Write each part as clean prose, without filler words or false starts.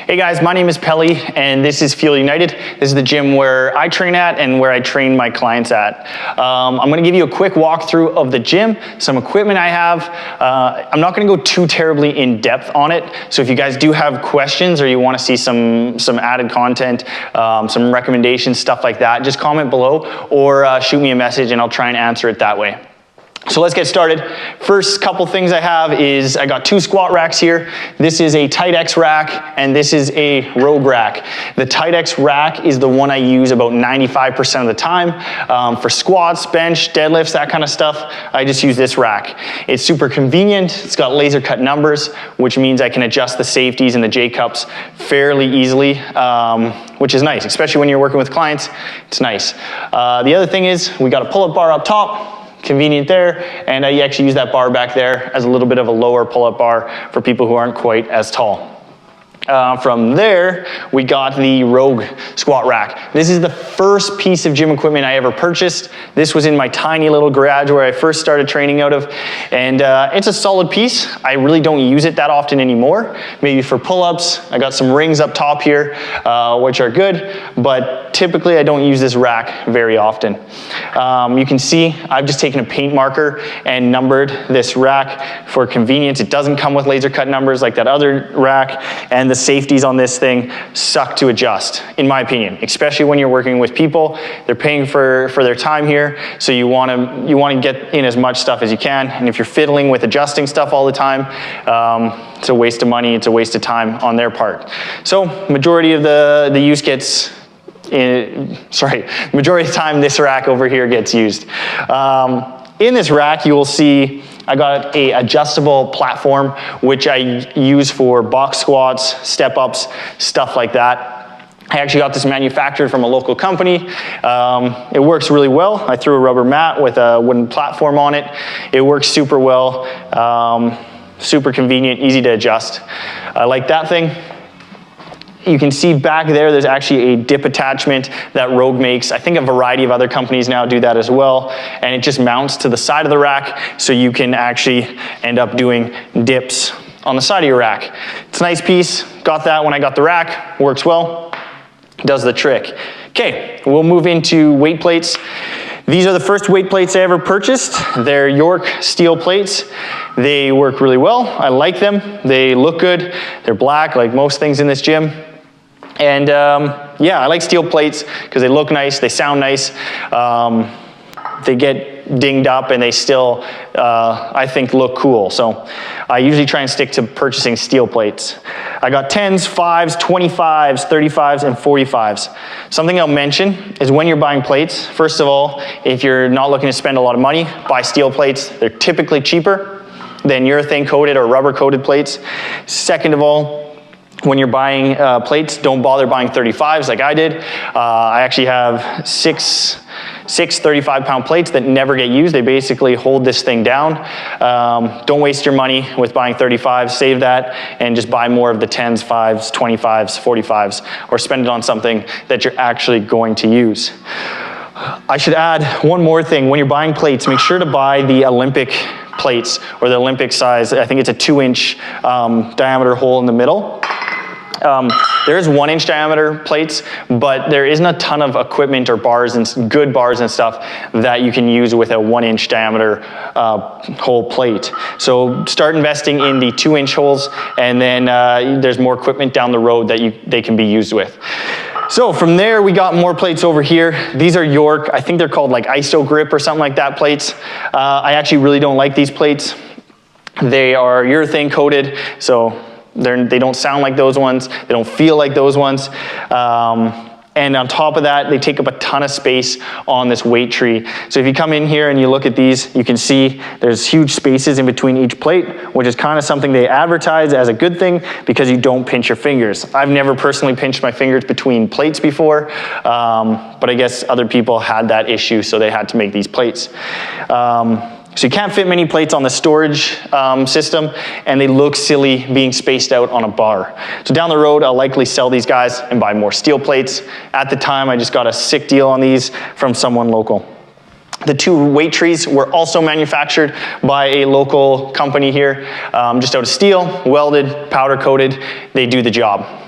Hey guys, my name is Pelle and this is Feel United. This is the gym where I train at and where I train my clients at. I'm gonna give you a quick walkthrough of the gym, some equipment I have. I'm not gonna go too terribly in depth on it, so if you guys do have questions or you wanna see some added content, some recommendations, stuff like that, just comment below or shoot me a message and I'll try and answer it that way. So let's get started. First couple things I have is I got two squat racks here. This is a Tight X rack and this is a Rogue rack. The Tight X rack is the one I use about 95% of the time. For squats, bench, deadlifts, that kind of stuff, I just use this rack. It's super convenient. It's got laser cut numbers, which means I can adjust the safeties and the J-cups fairly easily, which is nice, especially when you're working with clients. It's nice. The other thing is we got a pull-up bar up top. Convenient there, and you actually use that bar back there as a little bit of a lower pull-up bar for people who aren't quite as tall. From there, we got the Rogue squat rack. This is the first piece of gym equipment I ever purchased. This was in my tiny little garage where I first started training out of, and it's a solid piece. I really don't use it that often anymore. Maybe for pull-ups. I got some rings up top here, which are good, but typically I don't use this rack very often. You can see I've just taken a paint marker and numbered this rack for convenience. It doesn't come with laser cut numbers like that other rack, and the safeties on this thing suck to adjust, in my opinion, especially when you're working with people. They're paying for their time here, so you want to get in as much stuff as you can, and if you're fiddling with adjusting stuff all the time, it's a waste of money, it's a waste of time on their part. So majority of the use gets majority of the time this rack over here gets used. In this rack, you will see I got a adjustable platform, which I use for box squats, step ups, stuff like that. I actually got this manufactured from a local company. It works really well. I threw a rubber mat with a wooden platform on it. It works super well, super convenient, easy to adjust. I like that thing. You can see back there's actually a dip attachment that Rogue makes. I think a variety of other companies now do that as well. And it just mounts to the side of the rack, so you can actually end up doing dips on the side of your rack. It's a nice piece. Got that when I got the rack. Works well. Does the trick. Okay, we'll move into weight plates. These are the first weight plates I ever purchased. They're York steel plates. They work really well. I like them. They look good. They're black like most things in this gym. And yeah, I like steel plates because they look nice, they sound nice, they get dinged up and they still, I think, look cool. So I usually try and stick to purchasing steel plates. I got 10s, 5s, 25s, 35s, and 45s. Something I'll mention is when you're buying plates, first of all, if you're not looking to spend a lot of money, buy steel plates. They're typically cheaper than urethane coated or rubber coated plates. Second of all, when you're buying plates, don't bother buying 35s like I did. I actually have six 35-pound plates that never get used. They basically hold this thing down. Don't waste your money with buying 35s. Save that and just buy more of the 10s, 5s, 25s, 45s, or spend it on something that you're actually going to use. I should add one more thing. When you're buying plates, make sure to buy the Olympic plates or the Olympic size. I think it's a 2-inch diameter hole in the middle. There is 1-inch diameter plates, but there isn't a ton of equipment or bars and good bars and stuff that you can use with a 1-inch diameter hole plate. So start investing in the 2-inch holes, and then there's more equipment down the road that they can be used with. So from there, we got more plates over here. These are York. I think they're called like ISO grip or something like that plates. I actually really don't like these plates. They are urethane coated, so they don't sound like those ones. They don't feel like those ones. And on top of that, they take up a ton of space on this weight tree. So if you come in here and you look at these, you can see there's huge spaces in between each plate, which is kind of something they advertise as a good thing because you don't pinch your fingers. I've never personally pinched my fingers between plates before, but I guess other people had that issue, so they had to make these plates. So you can't fit many plates on the storage system, and they look silly being spaced out on a bar. So down the road, I'll likely sell these guys and buy more steel plates. At the time, I just got a sick deal on these from someone local. The two weight trees were also manufactured by a local company here, just out of steel, welded, powder coated. They do the job.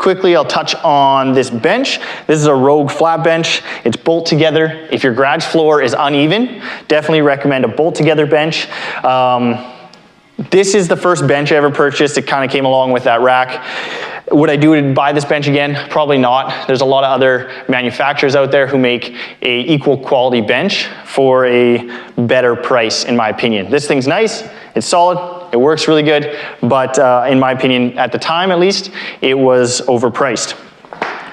Quickly, I'll touch on this bench. This is a Rogue flat bench. It's bolt together. If your garage floor is uneven, definitely recommend a bolt together bench. This is the first bench I ever purchased. It kind of came along with that rack. Would I do it to buy this bench again? Probably not. There's a lot of other manufacturers out there who make a equal quality bench for a better price, in my opinion. This thing's nice, it's solid, it works really good, but in my opinion, at the time at least, it was overpriced.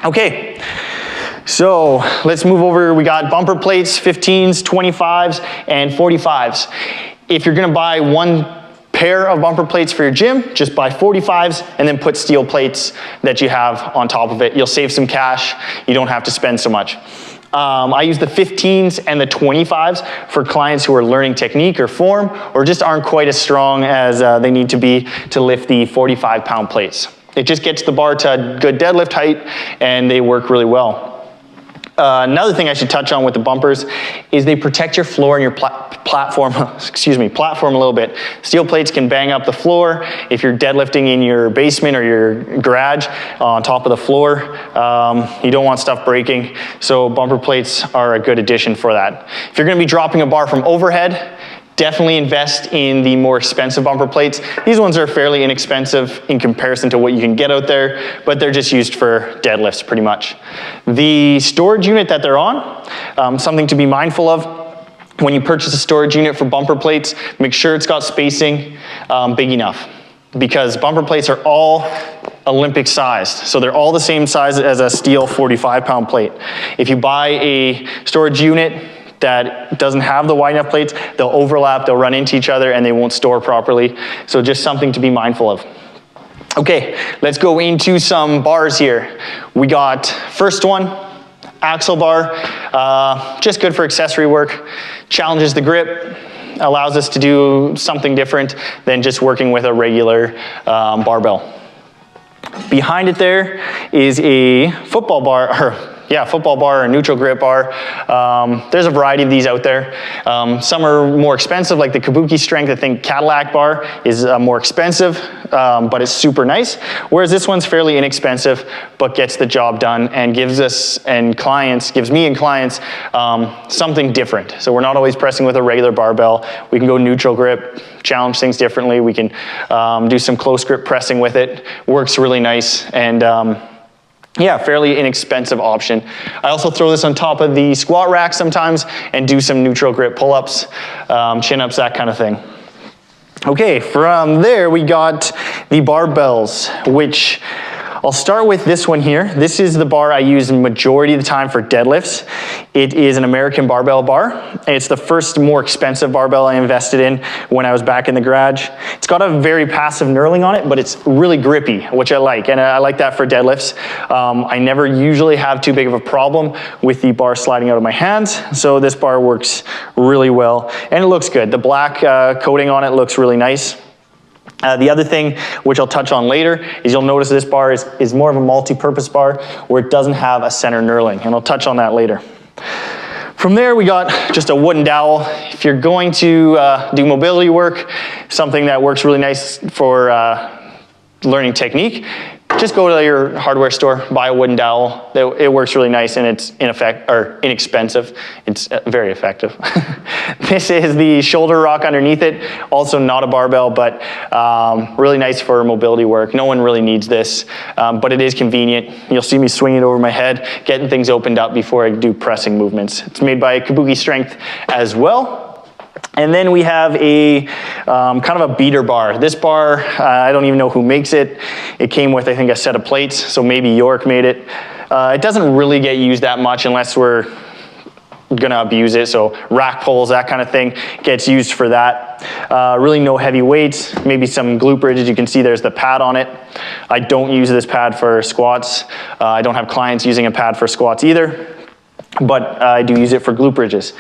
Okay, so let's move over. We got bumper plates, 15s, 25s, and 45s. If you're gonna buy one pair of bumper plates for your gym, just buy 45s and then put steel plates that you have on top of it. You'll save some cash. You don't have to spend so much. I use the 15s and the 25s for clients who are learning technique or form or just aren't quite as strong as they need to be to lift the 45-pound plates. It just gets the bar to a good deadlift height and they work really well. Another thing I should touch on with the bumpers is they protect your floor and your platform a little bit. Steel plates can bang up the floor. If you're deadlifting in your basement or your garage on top of the floor, you don't want stuff breaking. So bumper plates are a good addition for that. If you're gonna be dropping a bar from overhead, definitely invest in the more expensive bumper plates. These ones are fairly inexpensive in comparison to what you can get out there, but they're just used for deadlifts pretty much. The storage unit that they're on, something to be mindful of. When you purchase a storage unit for bumper plates, make sure it's got spacing big enough, because bumper plates are all Olympic sized. So they're all the same size as a steel 45-pound plate. If you buy a storage unit that doesn't have the wide enough plates, they'll overlap, they'll run into each other, and they won't store properly. So just something to be mindful of. Okay, let's go into some bars here. We got first one, axle bar, just good for accessory work, challenges the grip, allows us to do something different than just working with a regular barbell. Behind it there is a football bar, football bar or neutral grip bar. There's a variety of these out there. Some are more expensive, like the Kabuki Strength. I think Cadillac bar is more expensive, but it's super nice. Whereas this one's fairly inexpensive, but gets the job done and gives me and clients something different. So we're not always pressing with a regular barbell. We can go neutral grip, challenge things differently. We can do some close grip pressing with it. Works really nice, and yeah, fairly inexpensive option. I also throw this on top of the squat rack sometimes and do some neutral grip pull-ups, chin-ups, that kind of thing. Okay, from there we got the barbells, which I'll start with this one here. This is the bar I use majority of the time for deadlifts. It is an American barbell bar. It's the first more expensive barbell I invested in when I was back in the garage. It's got a very passive knurling on it, but it's really grippy, which I like, and I like that for deadlifts. I never usually have too big of a problem with the bar sliding out of my hands, so this bar works really well, and it looks good. The black coating on it looks really nice. The other thing, which I'll touch on later, is you'll notice this bar is more of a multi-purpose bar where it doesn't have a center knurling, and I'll touch on that later. From there, we got just a wooden dowel. If you're going to do mobility work, something that works really nice for learning technique, just go to your hardware store, buy a wooden dowel. It works really nice, and it's inexpensive. It's very effective. This is the shoulder rock underneath it. Also not a barbell, but really nice for mobility work. No one really needs this, but it is convenient. You'll see me swinging it over my head, getting things opened up before I do pressing movements. It's made by Kabuki Strength as well. And then we have a kind of a beater bar. This bar, I don't even know who makes it. It came with, I think, a set of plates, so maybe York made it. It doesn't really get used that much unless we're gonna abuse it, so rack pulls, that kind of thing, gets used for that. Really no heavy weights, maybe some glute bridges. You can see there's the pad on it. I don't use this pad for squats. I don't have clients using a pad for squats either, but I do use it for glute bridges.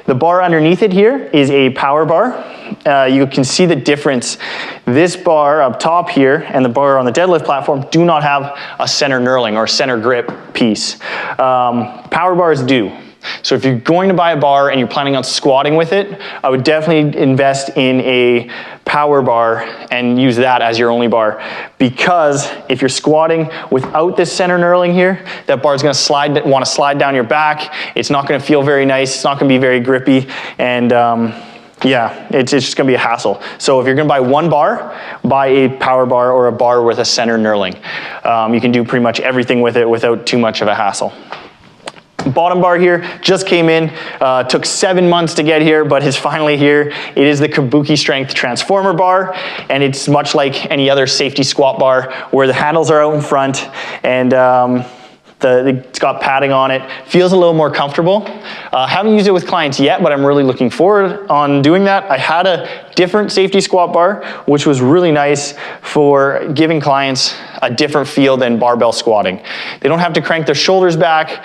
The bar underneath it here is a power bar. You can see the difference. This bar up top here and the bar on the deadlift platform do not have a center knurling or center grip piece. Power bars do. So if you're going to buy a bar and you're planning on squatting with it, I would definitely invest in a power bar and use that as your only bar. Because if you're squatting without this center knurling here, that bar's gonna want to slide down your back. It's not gonna feel very nice. It's not gonna be very grippy. And yeah, it's just gonna be a hassle. So if you're gonna buy one bar, buy a power bar or a bar with a center knurling. You can do pretty much everything with it without too much of a hassle. Bottom bar here just came in, took 7 months to get here, but is finally here. It is the Kabuki Strength Transformer bar, and it's much like any other safety squat bar where the handles are out in front and it's got padding on it. Feels a little more comfortable. Haven't used it with clients yet, but I'm really looking forward on doing that. I had a different safety squat bar, which was really nice for giving clients a different feel than barbell squatting. They don't have to crank their shoulders back.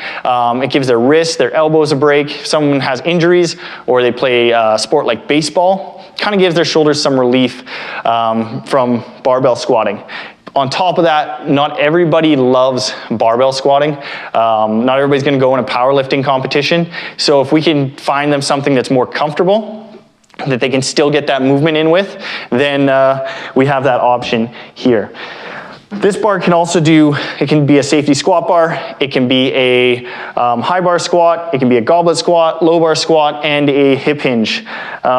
It gives their wrists, their elbows a break. If someone has injuries or they play a sport like baseball, kind of gives their shoulders some relief from barbell squatting. On top of that, not everybody loves barbell squatting. Not everybody's gonna go in a powerlifting competition. So if we can find them something that's more comfortable, that they can still get that movement in with, then we have that option here. This bar can also it can be a safety squat bar, it can be a high bar squat, it can be a goblet squat, low bar squat, and a hip hinge,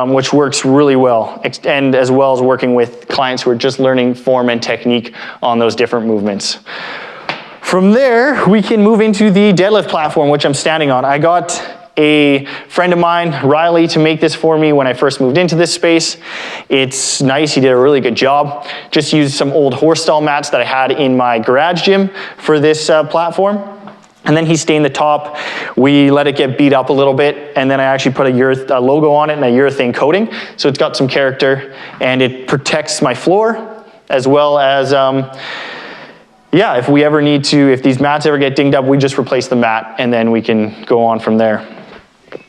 which works really well, and as well as working with clients who are just learning form and technique on those different movements. From there, we can move into the deadlift platform, which I'm standing on. I got a friend of mine, Riley, to make this for me when I first moved into this space. It's nice, he did a really good job. Just used some old horse stall mats that I had in my garage gym for this platform. And then he stained the top. We let it get beat up a little bit, and then I actually put a logo on it and a urethane coating. So it's got some character, and it protects my floor, as well as yeah, if these mats ever get dinged up, we just replace the mat and then we can go on from there.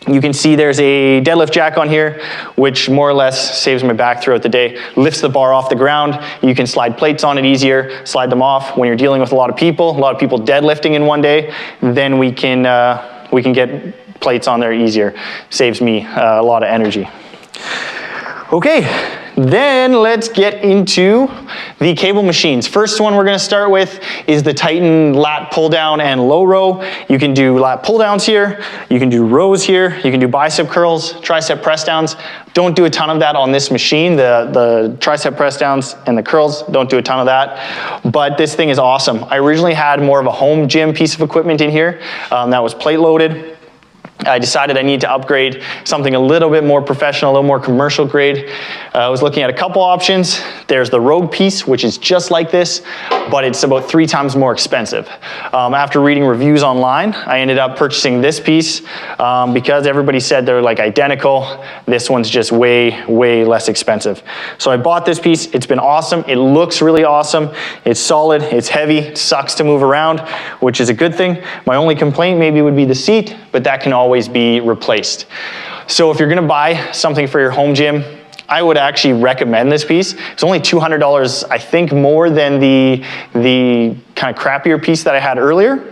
You can see there's a deadlift jack on here, which more or less saves my back throughout the day, lifts the bar off the ground. You can slide plates on it easier, slide them off. When you're dealing with a lot of people deadlifting in one day, then we can get plates on there easier. Saves me a lot of energy. Okay. Then let's get into the cable machines. First one we're gonna start with is the Titan lat pull down and low row. You can do lat pull downs here, you can do rows here, you can do bicep curls, tricep press downs. Don't do a ton of that on this machine. The tricep press downs and the curls, don't do a ton of that. But this thing is awesome. I originally had more of a home gym piece of equipment in here that was plate loaded. I decided I need to upgrade something a little bit more professional, a little more commercial grade. I was looking at a couple options. There's the Rogue piece, which is just like this, but it's about 3 times more expensive. After reading reviews online, I ended up purchasing this piece because everybody said they're like identical. This one's just way, way less expensive. So I bought this piece. It's been awesome. It looks really awesome. It's solid, it's heavy, it sucks to move around, which is a good thing. My only complaint maybe would be the seat, but that can always be replaced. So if you're gonna buy something for your home gym, I would actually recommend this piece. It's only $200, I think, more than the kind of crappier piece that I had earlier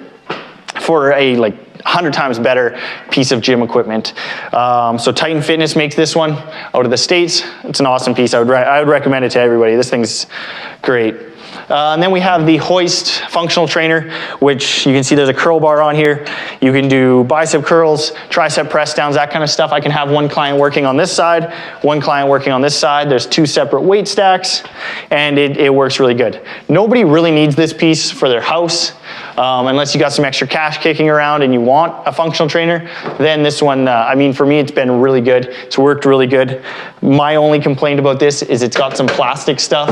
for a 100 times better piece of gym equipment. So Titan Fitness makes this one out of the States. It's an awesome piece. I would recommend it to everybody. This thing's great. And then we have the Hoist functional trainer, which you can see there's a curl bar on here. You can do bicep curls, tricep press downs, that kind of stuff. I can have one client working on this side, one client working on this side. There's 2 separate weight stacks, and it works really good. Nobody really needs this piece for their house. Unless you got some extra cash kicking around and you want a functional trainer, then this one, I mean, for me, it's been really good. It's worked really good. My only complaint about this is it's got some plastic stuff,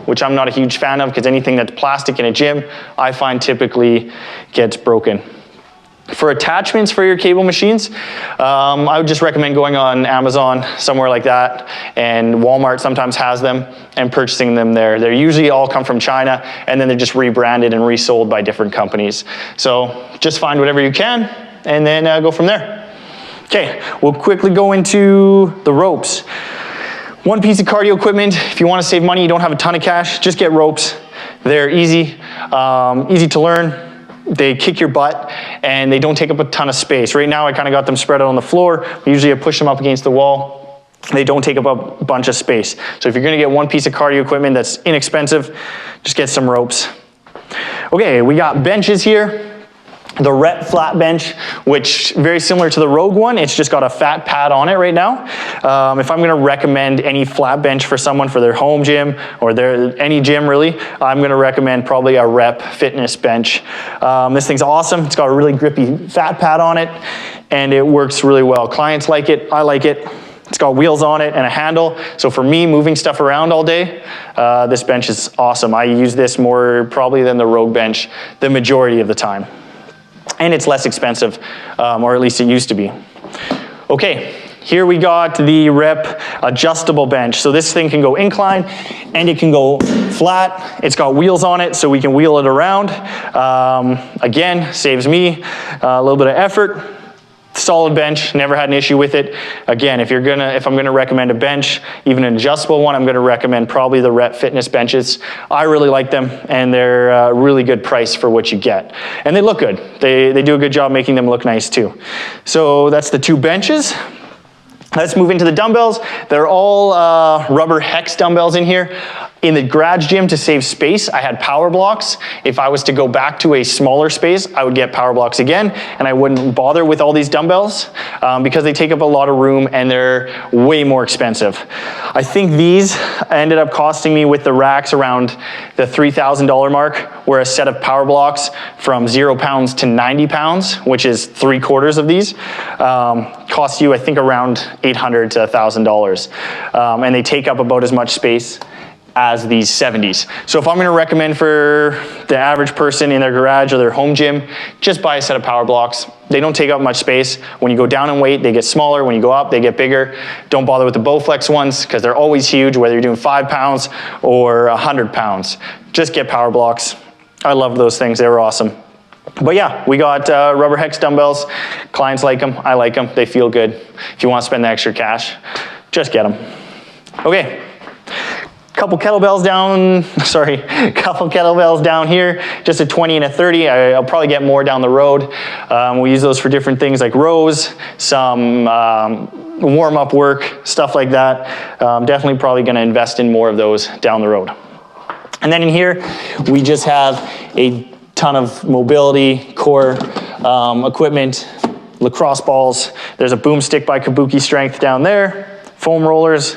which I'm not a huge fan of, because anything that's plastic in a gym, I find typically gets broken. For attachments for your cable machines, I would just recommend going on Amazon, somewhere like that, and Walmart sometimes has them, and purchasing them there. They usually all come from China, and then they're just rebranded and resold by different companies. So just find whatever you can, and then go from there. Okay, we'll quickly go into the ropes. One piece of cardio equipment. If you want to save money, you don't have a ton of cash, just get ropes. They're easy, easy to learn. they kick your butt and they don't take up a ton of space. Right now I kind of got them spread out on the floor. Usually I push them up against the wall. They don't take up a bunch of space. So if you're gonna get one piece of cardio equipment that's inexpensive, just get some ropes. Okay, we got benches here. The Rep flat bench, which very similar to the Rogue one, it's just got a fat pad on it right now. If I'm gonna recommend any flat bench for someone for their home gym or any gym really, I'm gonna recommend probably a Rep fitness bench. This thing's awesome. It's got a really grippy fat pad on it and it works really well. Clients like it, I like it. It's got wheels on it and a handle. So for me, moving stuff around all day, this bench is awesome. I use this more probably than the Rogue bench the majority of the time. And it's less expensive, or at least it used to be. Okay, here we got the Rep adjustable bench. So this thing can go incline and it can go flat. It's got wheels on it so we can wheel it around. Again, saves me a little bit of effort. Solid bench, never had an issue with it. Again, if I'm gonna recommend a bench, even an adjustable one, I'm gonna recommend probably the Rep fitness benches. I really like them and they're a really good price for what you get. And they look good. They do a good job making them look nice too. So that's the two benches. Let's move into the dumbbells. They're all rubber hex dumbbells in here. In the garage gym, to save space, I had power blocks. If I was to go back to a smaller space, I would get power blocks again, and I wouldn't bother with all these dumbbells because they take up a lot of room and they're way more expensive. I think these ended up costing me with the racks around the $3,000 mark, where a set of power blocks from 0 pounds to 90 pounds, which is 3/4 of these, cost you, I think, around $800 to $1,000. And they take up about as much space as these 70s. So if I'm gonna recommend for the average person in their garage or their home gym, just buy a set of power blocks. They don't take up much space. When you go down in weight, they get smaller. When you go up, they get bigger. Don't bother with the Bowflex ones because they're always huge, whether you're doing 5 pounds or 100 pounds. Just get power blocks. I loved those things, they were awesome. But yeah, we got rubber hex dumbbells. Clients like them, I like them, they feel good. If you want to spend the extra cash, just get them. Okay. Couple kettlebells down here, just a 20 and a 30. I'll probably get more down the road. We'll use those for different things like rows, some warm-up work, stuff like that. Definitely probably gonna invest in more of those down the road. And then in here, we just have a ton of mobility, core equipment, lacrosse balls. There's a boomstick by Kabuki Strength down there, foam rollers,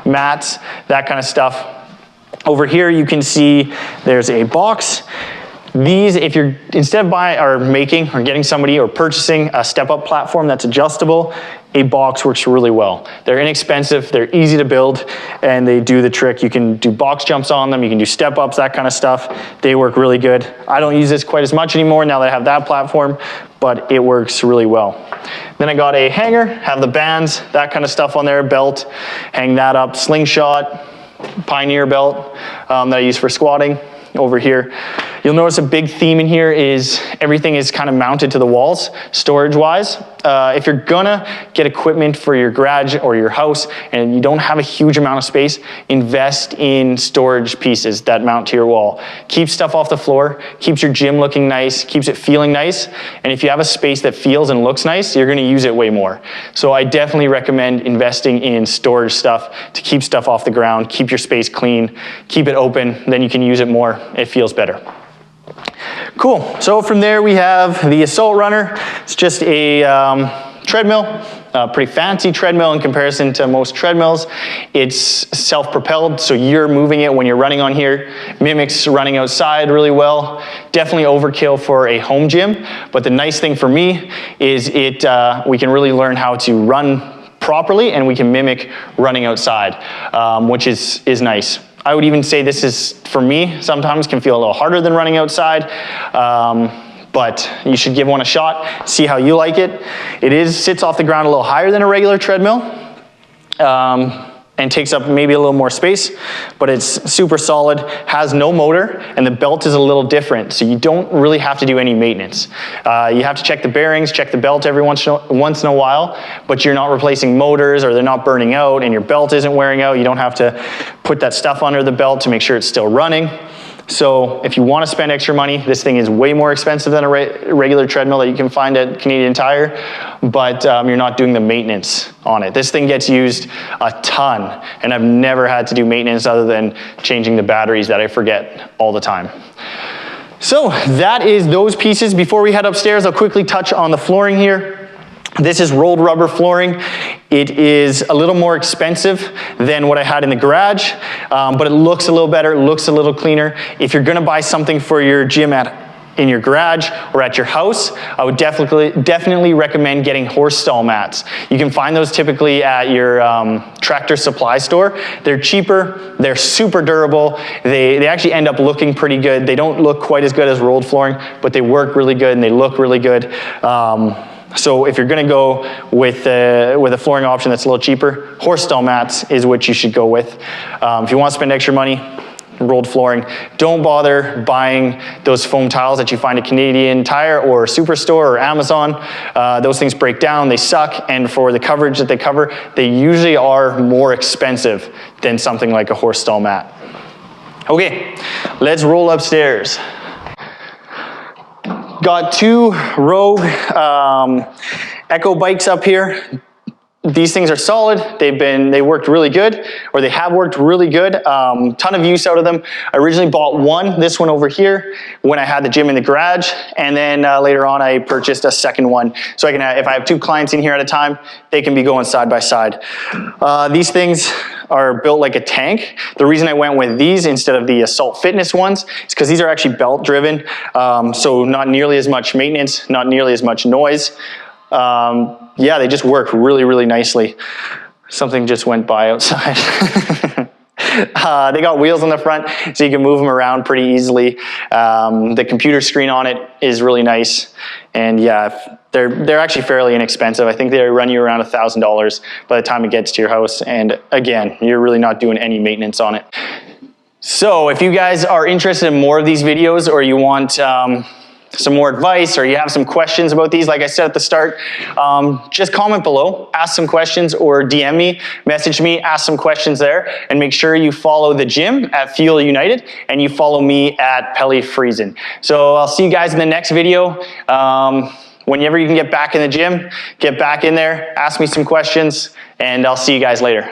mats, that kind of stuff. Over here you can see there's a box. These, if you're instead of buying or making or getting somebody or purchasing a step-up platform that's adjustable, a box works really well. They're inexpensive, they're easy to build, and they do the trick. You can do box jumps on them, you can do step-ups, that kind of stuff. They work really good. I don't use this quite as much anymore now that I have that platform, but it works really well. Then I got a hanger, have the bands, that kind of stuff on there, belt, hang that up, slingshot, Pioneer belt that I use for squatting over here. You'll notice a big theme in here is everything is kind of mounted to the walls, storage-wise. If you're gonna get equipment for your garage or your house and you don't have a huge amount of space, invest in storage pieces that mount to your wall. Keep stuff off the floor, keeps your gym looking nice, keeps it feeling nice, and if you have a space that feels and looks nice, you're gonna use it way more. So I definitely recommend investing in storage stuff to keep stuff off the ground, keep your space clean, keep it open, then you can use it more, it feels better. Cool, so from there we have the Assault Runner. It's just a treadmill, a pretty fancy treadmill in comparison to most treadmills. It's self-propelled, so you're moving it when you're running on here. Mimics running outside really well. Definitely overkill for a home gym, but the nice thing for me is we can really learn how to run properly and we can mimic running outside, which is nice. I would even say this is, for me, sometimes can feel a little harder than running outside, but you should give one a shot, see how you like it. It sits off the ground a little higher than a regular treadmill, and takes up maybe a little more space, but it's super solid, has no motor, and the belt is a little different, so you don't really have to do any maintenance. You have to check the bearings, check the belt every once in a while, but you're not replacing motors or they're not burning out and your belt isn't wearing out. You don't have to put that stuff under the belt to make sure it's still running. So if you want to spend extra money, this thing is way more expensive than a regular treadmill that you can find at Canadian Tire, but you're not doing the maintenance on it. This thing gets used a ton, and I've never had to do maintenance other than changing the batteries that I forget all the time. So that is those pieces. Before we head upstairs, I'll quickly touch on the flooring here. This is rolled rubber flooring. It is a little more expensive than what I had in the garage, but it looks a little better, it looks a little cleaner. If you're gonna buy something for your gym in your garage or at your house, I would definitely recommend getting horse stall mats. You can find those typically at your Tractor Supply store. They're cheaper, they're super durable, they actually end up looking pretty good. They don't look quite as good as rolled flooring, but they work really good and they look really good. So if you're gonna go with a flooring option that's a little cheaper, horse stall mats is what you should go with. If you want to spend extra money, rolled flooring, don't bother buying those foam tiles that you find at Canadian Tire or Superstore or Amazon. Those things break down, they suck, and for the coverage that they cover, they usually are more expensive than something like a horse stall mat. Okay, let's roll upstairs. Got two Rogue Echo bikes up here. These things are solid. They worked really good, or they have worked really good. Ton of use out of them. I originally bought one, this one over here, when I had the gym in the garage, and then later on I purchased a second one. So I can, if I have two clients in here at a time, they can be going side by side. These things are built like a tank. The reason I went with these instead of the Assault Fitness ones is because these are actually belt driven, so not nearly as much maintenance, not nearly as much noise. Yeah, they just work really, really nicely. Something just went by outside. They got wheels on the front, so you can move them around pretty easily. The computer screen on it is really nice. And yeah, they're actually fairly inexpensive. I think they run you around $1,000 by the time it gets to your house. And again, you're really not doing any maintenance on it. So if you guys are interested in more of these videos, or you want some more advice, or you have some questions about these, like I said at the start, just comment below, ask some questions, or DM me, message me, ask some questions there, and make sure you follow the gym at Fuel United, and you follow me at Pelle Friesen. So I'll see you guys in the next video. Whenever you can get back in the gym, get back in there, ask me some questions, and I'll see you guys later.